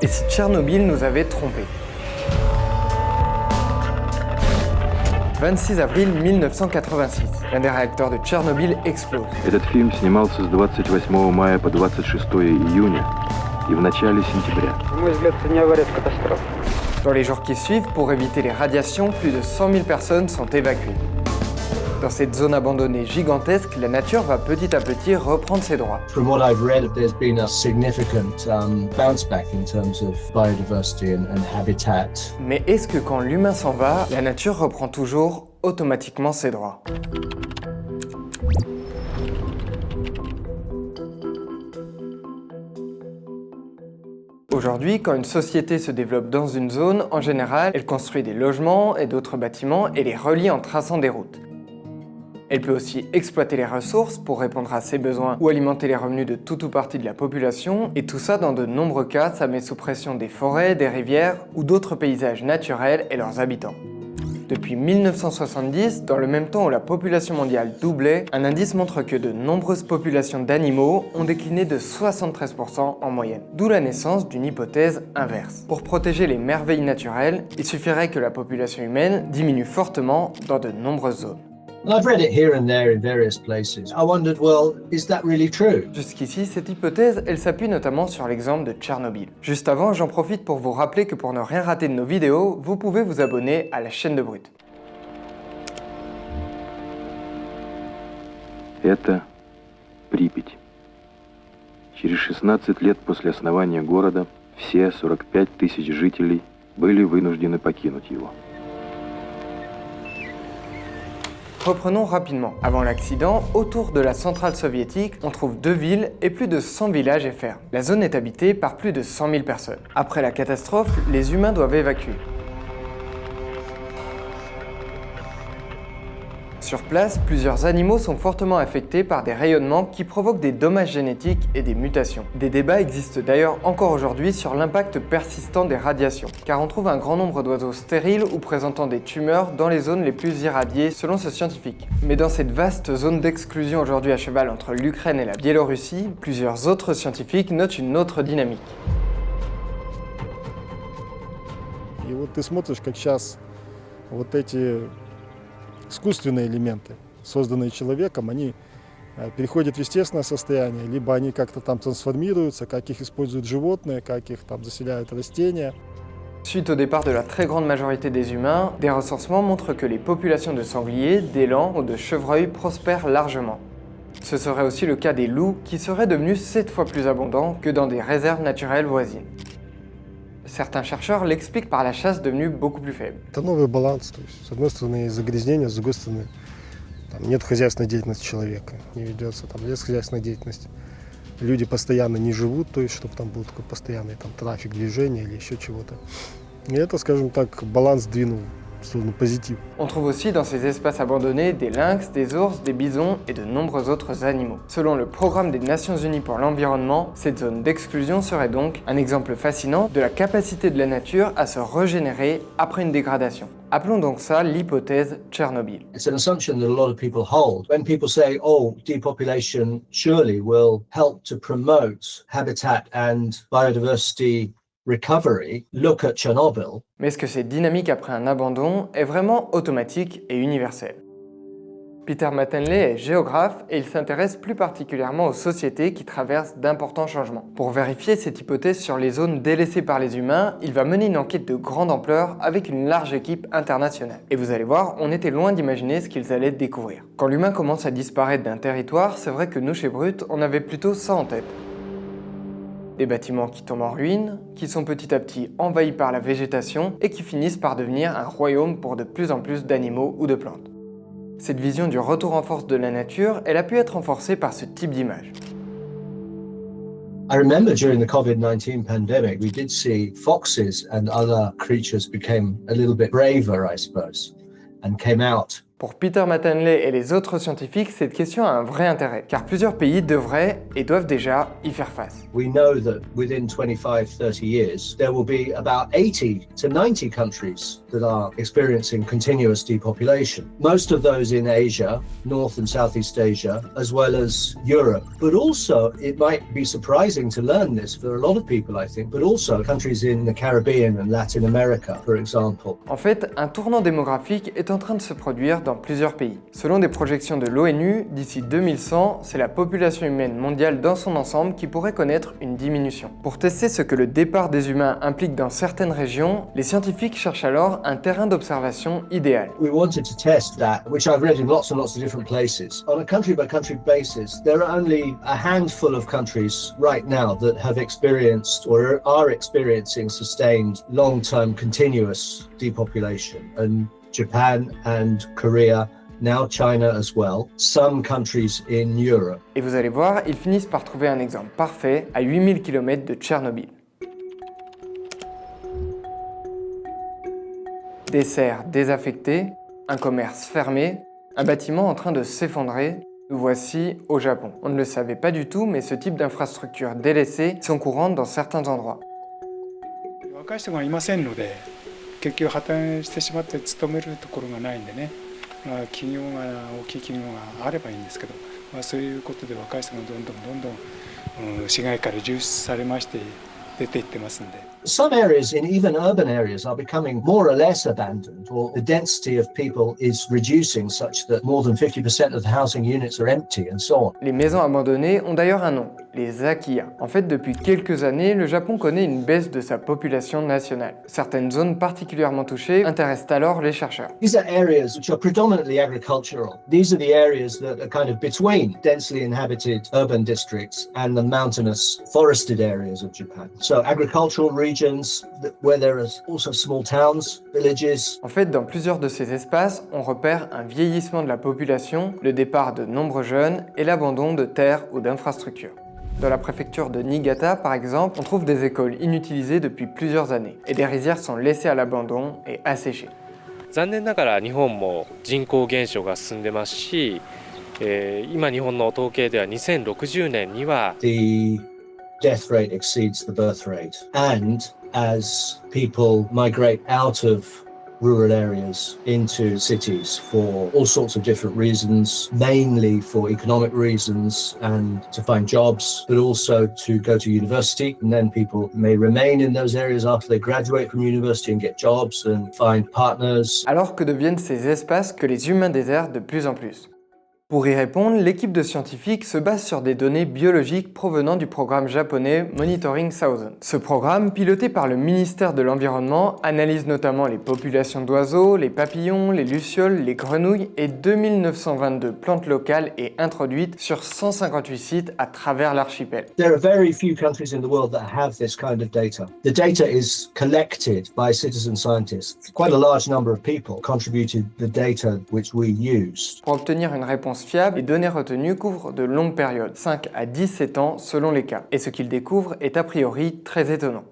Et si Tchernobyl nous avait trompés? 26 avril 1986, l'un des réacteurs de Tchernobyl explose. Этот фильм снимался с 28 мая по 26 июня и в начале сентября. На мой взгляд, это не авария, это катастрофа. Dans les jours qui suivent, pour éviter les radiations, plus de 100 000 personnes sont évacuées. Dans cette zone abandonnée gigantesque, la nature va petit à petit reprendre ses droits. From what I've read, there's been a significant bounce back in terms of biodiversity and habitat. Mais est-ce que quand l'humain s'en va, la nature reprend toujours automatiquement ses droits? Aujourd'hui, quand une société se développe dans une zone, en général, elle construit des logements et d'autres bâtiments et les relie en traçant des routes. Elle peut aussi exploiter les ressources pour répondre à ses besoins ou alimenter les revenus de tout ou partie de la population, et tout ça, dans de nombreux cas, ça met sous pression des forêts, des rivières ou d'autres paysages naturels et leurs habitants. Depuis 1970, dans le même temps où la population mondiale doublait, un indice montre que de nombreuses populations d'animaux ont décliné de 73% en moyenne. D'où la naissance d'une hypothèse inverse. Pour protéger les merveilles naturelles, il suffirait que la population humaine diminue fortement dans de nombreuses zones. I've read it here and there in various places. I wondered, well, is that really true? Jusqu'ici, cette hypothèse, elle s'appuie notamment sur l'exemple de Tchernobyl. Juste avant, j'en profite pour vous rappeler que pour ne rien rater de nos vidéos, vous pouvez vous abonner à la chaîne de Brut. Это Припять. Через 16 лет после основания города все 45 тысяч жителей были вынуждены покинуть его. Reprenons rapidement. Avant l'accident, autour de la centrale soviétique, on trouve 2 villes et plus de 100 villages et fermes. La zone est habitée par plus de 100 000 personnes. Après la catastrophe, les humains doivent évacuer. Sur place, plusieurs animaux sont fortement affectés par des rayonnements qui provoquent des dommages génétiques et des mutations. Des débats existent d'ailleurs encore aujourd'hui sur l'impact persistant des radiations, car on trouve un grand nombre d'oiseaux stériles ou présentant des tumeurs dans les zones les plus irradiées selon ce scientifique. Mais dans cette vaste zone d'exclusion aujourd'hui à cheval entre l'Ukraine et la Biélorussie, plusieurs autres scientifiques notent une autre dynamique. И вот ты смотришь, как сейчас вот эти искусственные элементы, созданные человеком, они переходят в естественное состояние, либо они как-то там трансформируются, как их используют животные, как их там заселяют растения. Suite au départ de la très grande majorité des humains, des recensements montrent que les populations de sangliers, d'élands ou de chevreuils prospèrent largement. Ce serait aussi le cas des loups qui seraient devenus 7 fois plus abondants que dans des réserves naturelles voisines. Certains chercheurs l'expliquent par la chasse devenue beaucoup plus faible. Это новый баланс, то есть с одной стороны загрязнение, с другой стороны там нет хозяйственной деятельности человека, не ведется там лесхозяйственная деятельность. Люди постоянно не живут, то есть чтобы там был такой постоянный там трафик движения или еще чего-то. И это, скажем так, баланс сдвинул в сторону позитив. On trouve aussi dans ces espaces abandonnés des lynx, des ours, des bisons et de nombreux autres animaux. Selon le Programme des Nations Unies pour l'environnement, cette zone d'exclusion serait donc un exemple fascinant de la capacité de la nature à se régénérer après une dégradation. Appelons donc ça l'hypothèse Tchernobyl. It's an assumption that a lot of people hold. When people say, oh, depopulation surely will help to promote habitat and biodiversity recovery, look at Chernobyl. Mais est-ce que cette dynamique après un abandon est vraiment automatique et universelle? Peter Mattenley est géographe et il s'intéresse plus particulièrement aux sociétés qui traversent d'importants changements. Pour vérifier cette hypothèse sur les zones délaissées par les humains, il va mener une enquête de grande ampleur avec une large équipe internationale. Et vous allez voir, on était loin d'imaginer ce qu'ils allaient découvrir. Quand l'humain commence à disparaître d'un territoire, c'est vrai que nous chez Brut, on avait plutôt ça en tête. Des bâtiments qui tombent en ruine, qui sont petit à petit envahis par la végétation et qui finissent par devenir un royaume pour de plus en plus d'animaux ou de plantes. Cette vision du retour en force de la nature, elle a pu être renforcée par ce type d'image. I remember during the COVID-19 pandemic, we did see foxes and other creatures became a little bit braver, I suppose, and came out Pour Peter Mattenley et les autres scientifiques, cette question a un vrai intérêt, car plusieurs pays devraient et doivent déjà y faire face. We know that within 25-30 years, there will be about 80 to 90 countries that are experiencing continuous depopulation. Most of those in Asia, North and Southeast Asia, as well as Europe. But also, it might be surprising to learn this for a lot of people, I think, but also countries in the Caribbean and Latin America, for example. En fait, un tournant démographique est en train de se produire dans plusieurs pays. Selon des projections de l'ONU, d'ici 2100, c'est la population humaine mondiale dans son ensemble qui pourrait connaître une diminution. Pour tester ce que le départ des humains implique dans certaines régions, les scientifiques cherchent alors un terrain d'observation idéal. We wanted to test that, which I've read in lots and lots of different places. On a country-by-country basis, there are only a handful of countries right now that have experienced or are experiencing sustained long-term continuous depopulation. And Japan and Korea, now China as well, some countries in Europe. Et vous allez voir, ils finissent par trouver un exemple parfait à 8000 km de Tchernobyl. Des serres désaffectées, un commerce fermé, un bâtiment en train de s'effondrer. Nous voici au Japon. On ne le savait pas du tout, mais ce type d'infrastructures délaissées sont courantes dans certains endroits. 若い人がいませんので、結局破綻してしまって勤めるところがないんでね、大きい企業があればいいんですけど、そういうことで若い人がどんどん市街から流出されまして出ていってますんで。Some areas, in even urban areas, are becoming more or less abandoned, or the density of people is reducing such that more than 50% of the housing units are empty, and so on. Les maisons abandonnées ont d'ailleurs un nom, les Akiya. En fait, depuis quelques années, le Japon connaît une baisse de sa population nationale. Certaines zones particulièrement touchées intéressent alors les chercheurs. These are areas which are predominantly agricultural. These are the areas that are kind of between densely inhabited urban districts and the mountainous forested areas of Japan. So agricultural regions where there are also small towns, villages. En fait, dans plusieurs de ces espaces, on repère un vieillissement de la population, le départ de nombreux jeunes et l'abandon de terres ou d'infrastructures. Dans la préfecture de Niigata, par exemple, on trouve des écoles inutilisées depuis plusieurs années et des rizières sont laissées à l'abandon et asséchées. 残念ながら日本も人口減少が進んでますし、今日本の統計では2060年には The death rate exceeds the birth rate. And as people migrate out of rural areas into cities for all sorts of different reasons, mainly for economic reasons and to find jobs, but also to go to university. And then people may remain in those areas after they graduate from university and get jobs and find partners. Alors que deviennent ces espaces que les humains désertent de plus en plus? Pour y répondre, l'équipe de scientifiques se base sur des données biologiques provenant du programme japonais Monitoring Southern. Ce programme, piloté par le ministère de l'Environnement, analyse notamment les populations d'oiseaux, les papillons, les lucioles, les grenouilles et 2922 plantes locales et introduites sur 158 sites à travers l'archipel. There are very few countries in the world that have this kind of data. The data is collected by citizen scientists. Quite a large number of people contributed the data which we used. Pour obtenir une réponse fiable, les données retenues couvrent de longues périodes, 5 à 17 ans selon les cas. Et ce qu'ils découvrent est a priori très étonnant.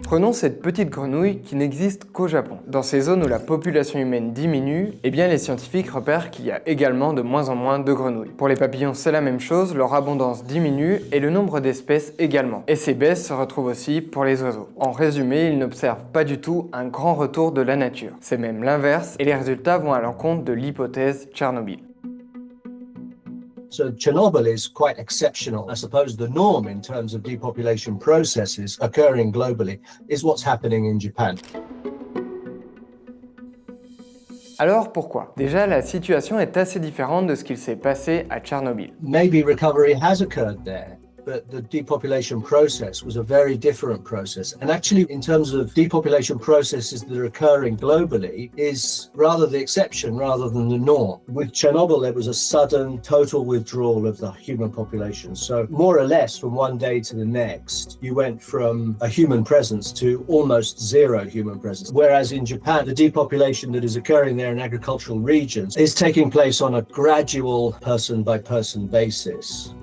Prenons cette petite grenouille qui n'existe qu'au Japon. Dans ces zones où la population humaine diminue, eh bien les scientifiques repèrent qu'il y a également de moins en moins de grenouilles. Pour les papillons, c'est la même chose, leur abondance diminue et le nombre d'espèces également. Et ces baisses se retrouvent aussi pour les oiseaux. En résumé, ils n'observent pas du tout un grand retour de la nature. C'est même l'inverse et les résultats vont à l'encontre de l'hypothèse Tchernobyl. So Chernobyl is quite exceptional. I suppose the norm in terms of depopulation processes occurring globally is what's happening in Japan. Alors pourquoi? Déjà, la situation est assez différente de ce qu'il s'est passé à Tchernobyl. Maybe recovery has occurred there, but the depopulation process was a very different process. And actually, in terms of depopulation processes that are occurring globally, is rather the exception rather than the norm. With Chernobyl, there was a sudden total withdrawal of the human population. So more or less from one day to the next, you went from a human presence to almost zero human presence. Whereas in Japan, the depopulation that is occurring there in agricultural regions is taking place on a gradual person-by-person basis.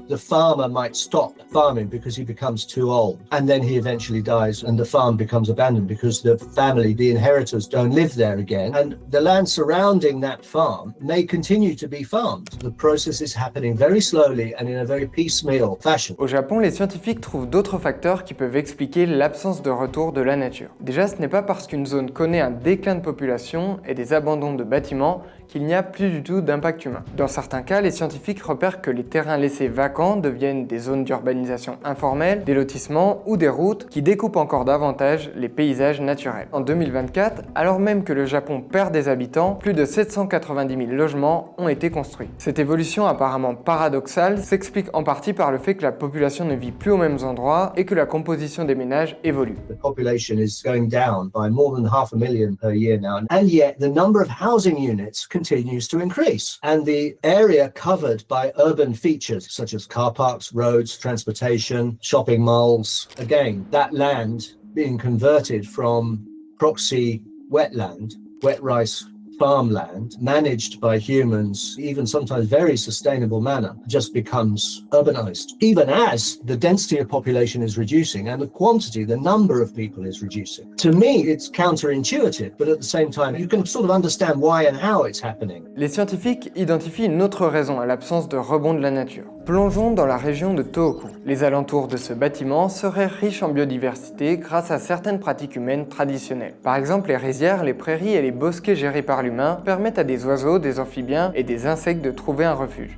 the farmer might stop farming because he becomes too old, and then he eventually dies and the farm becomes abandoned because the family, the inheritors, don't live there again, and the land surrounding that farm may continue to be farmed. The process is happening very slowly and in a very piecemeal fashion. Au Japon, les scientifiques trouvent d'autres facteurs qui peuvent expliquer l'absence de retour de la nature. Déjà, ce n'est pas parce qu'une zone connaît un déclin de population et des abandons de bâtiments qu'il n'y a plus du tout d'impact humain. Dans certains cas, les scientifiques repèrent que les terrains laissés vacants deviennent des zones d'urbanisation informelle, des lotissements ou des routes qui découpent encore davantage les paysages naturels. En 2024, alors même que le Japon perd des habitants, plus de 790 000 logements ont été construits. Cette évolution apparemment paradoxale s'explique en partie par le fait que la population ne vit plus aux mêmes endroits et que la composition des ménages évolue. The population is going down by more than 500,000 per year now, and yet the number of housing units continues to increase, and the area covered by urban features such as car parks, roads, transportation, shopping malls, again, that land being converted from proxy wetland, wet rice farmland, managed by humans, even sometimes very sustainable manner, just becomes urbanized. Even as the density of population is reducing and the quantity, the number of people is reducing. To me, it's counterintuitive, but at the same time, you can sort of understand why and how it's happening. Les scientifiques identifient une autre raison à l'absence de rebond de la nature. Plongeons dans la région de Tohoku. Les alentours de ce bâtiment seraient riches en biodiversité grâce à certaines pratiques humaines traditionnelles. Par exemple, les rizières, les prairies et les bosquets gérés par l'humain permettent à des oiseaux, des amphibiens et des insectes de trouver un refuge.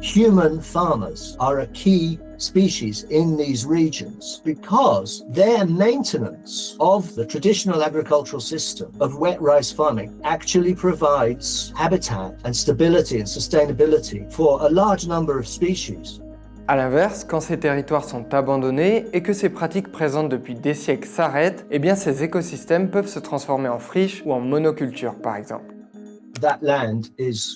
Human farmers are a key species in these regions because their maintenance of the traditional agricultural system of wet rice farming actually provides habitat and stability and sustainability for a large number of species. A l'inverse, quand ces territoires sont abandonnés et que ces pratiques présentes depuis des siècles s'arrêtent, eh bien ces écosystèmes peuvent se transformer en friches ou en monoculture par exemple. That land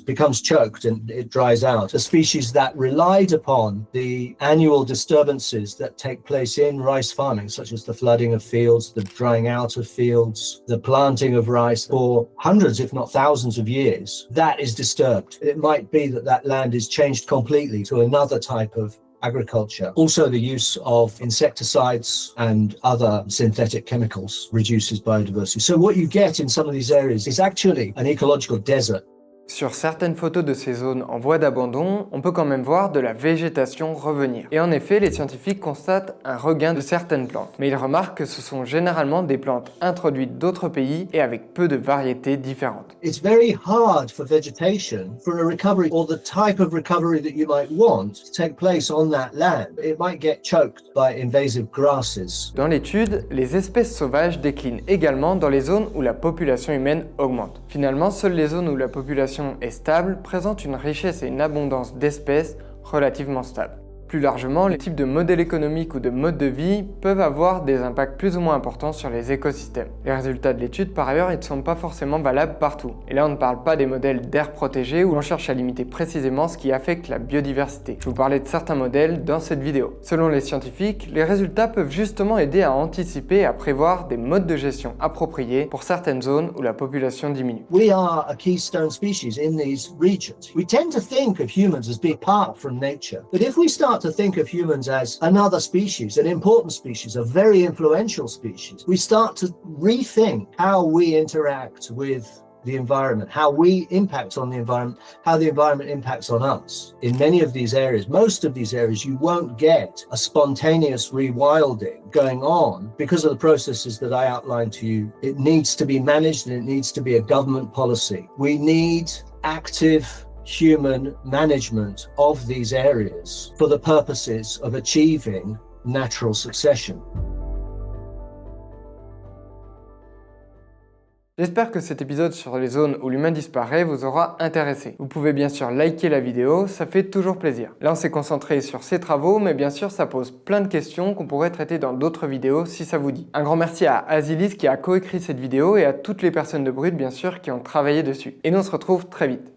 becomes choked and it dries out. The species that relied upon the annual disturbances that take place in rice farming, such as the flooding of fields, the drying out of fields, the planting of rice for hundreds, if not thousands of years, that is disturbed. It might be that that land is changed completely to another type of agriculture. Also, the use of insecticides and other synthetic chemicals reduces biodiversity. So what you get in some of these areas is actually an ecological desert. Sur certaines photos de ces zones en voie d'abandon, on peut quand même voir de la végétation revenir. Et en effet, les scientifiques constatent un regain de certaines plantes. Mais ils remarquent que ce sont généralement des plantes introduites d'autres pays et avec peu de variétés différentes. It's very hard for vegetation, for a recovery or the type of recovery that you might want to take place on that land. It might get choked by invasive grasses. Dans l'étude, les espèces sauvages déclinent également dans les zones où la population humaine augmente. Finalement, seules les zones où la population est stable présentent une richesse et une abondance d'espèces relativement stables. Plus largement, les types de modèles économiques ou de modes de vie peuvent avoir des impacts plus ou moins importants sur les écosystèmes. Les résultats de l'étude, par ailleurs, ils ne sont pas forcément valables partout. Et là, on ne parle pas des modèles d'aires protégées où l'on cherche à limiter précisément ce qui affecte la biodiversité. Je vous parlais de certains modèles dans cette vidéo. Selon les scientifiques, les résultats peuvent justement aider à anticiper et à prévoir des modes de gestion appropriés pour certaines zones où la population diminue. We are a keystone species in these regions. We tend to think of humans as being apart from nature. But if we start to think of humans as another species, an important species, a very influential species, we start to rethink how we interact with the environment, how we impact on the environment, how the environment impacts on us. In many of these areas, most of these areas, you won't get a spontaneous rewilding going on because of the processes that I outlined to you. It needs to be managed and it needs to be a government policy. We need active human management of these areas for the purposes of achieving natural succession. J'espère que cet épisode sur les zones où l'humain disparaît vous aura intéressé. Vous pouvez bien sûr liker la vidéo, ça fait toujours plaisir. Là on s'est concentré sur ces travaux, mais bien sûr ça pose plein de questions qu'on pourrait traiter dans d'autres vidéos si ça vous dit. Un grand merci à Azilis qui a coécrit cette vidéo et à toutes les personnes de Brut bien sûr qui ont travaillé dessus. Et nous on se retrouve très vite.